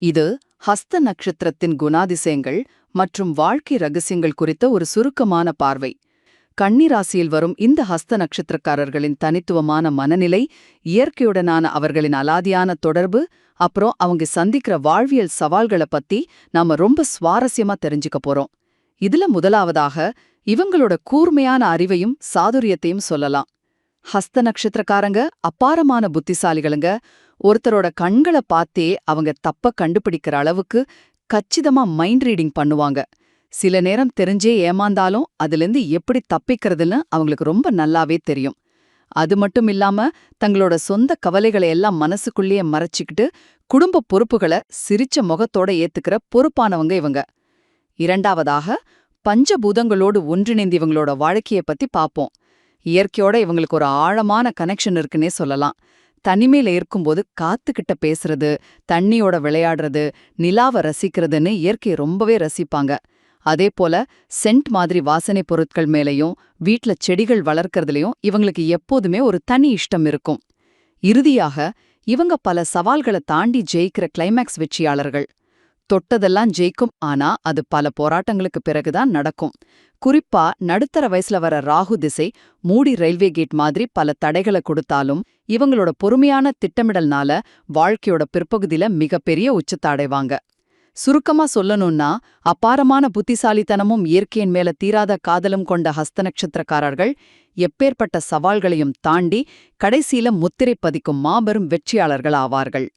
இது ஹஸ்த நட்சத்திரத்தின் குணாதிசயங்கள் மற்றும் வாழ்க்கை ரகசியங்கள் குறித்த ஒரு சுருக்கமான பார்வை. கன்னி ராசியில் வரும் இந்த ஹஸ்த நட்சத்திரக்காரர்களின் தனித்துவமான மனநிலை, இயற்கையுடனான அவர்களின் அலாதியான தொடர்பு, அப்புறம் அவங்க சந்திக்கிற வாழ்வியல் சவால்களை பத்தி நாம ரொம்ப சுவாரஸ்யமா தெரிஞ்சுக்க போறோம். இதுல முதலாவதாக இவங்களோட கூர்மையான அறிவையும் சாதுரியத்தையும் சொல்லலாம். ஹஸ்த நட்சத்திரக்காரங்க அபாரமான புத்திசாலிகளுங்க. ஒருத்தரோட கண்களை பார்த்தே அவங்க தப்ப கண்டுபிடிக்கிற அளவுக்கு கச்சிதமா மைண்ட் ரீடிங் பண்ணுவாங்க. சில நேரம் தெரிஞ்சே ஏமாந்தாலும் அதிலிருந்து எப்படி தப்பிக்கிறதுன்னு அவங்களுக்கு ரொம்ப நல்லாவே தெரியும். அது மட்டும் இல்லாம தங்களோட சொந்த கவலைகளை எல்லாம் மனசுக்குள்ளேயே மறைச்சிக்கிட்டு குடும்ப பொறுப்புகளை சிரிச்ச முகத்தோட ஏத்துக்கிற பொறுப்பானவங்க இவங்க. இரண்டாவதாக, பஞ்சபூதங்களோடு ஒன்றிணைந்து இவங்களோட வாழ்க்கையை பத்தி பாப்போம். இயற்கையோட இவங்களுக்கு ஒரு ஆழமான கனெக்ஷன் இருக்குன்னே சொல்லலாம். தனிமையில இருக்கும்போது காத்துக்கிட்ட பேசுறது, தண்ணியோட விளையாடுறது, நிலாவை ரசிக்கிறதுன்னு இயற்கையை ரொம்பவே ரசிப்பாங்க. அதே போல சென்ட் மாதிரி வாசனை பொருட்கள் மேலையும் வீட்ல செடிகள் வளர்க்கறதுலயும் இவங்களுக்கு எப்போதுமே ஒரு தனி இஷ்டம் இருக்கும். இறுதியாக, இவங்க பல சவால்களை தாண்டி ஜெயிக்கிற கிளைமேக்ஸ் வெற்றியாளர்கள். தொட்டதெல்லாம் ஜெயிக்கும், ஆனா அது பல போராட்டங்களுக்கு பிறகுதான் நடக்கும். குறிப்பா நடுத்தர வயசுல வர ராகு திசை மூடி ரயில்வே கேட் மாதிரி பல தடைகளை கொடுத்தாலும் இவங்களோட பொறுமையான திட்டமிடல்னால வாழ்க்கையோட பிற்பகுதியில மிகப்பெரிய உச்சத்தை அடைவாங்க. சுருக்கமா சொல்லணும்னா, அபாரமான புத்திசாலித்தனமும் இயற்கையின் மேல தீராத காதலும் கொண்ட ஹஸ்த நட்சத்திரக்காரர்கள் எப்பேற்பட்ட சவால்களையும் தாண்டி கடைசியில முத்திரை பதிக்கும் மாபெரும் வெற்றியாளர்கள் ஆவார்கள்.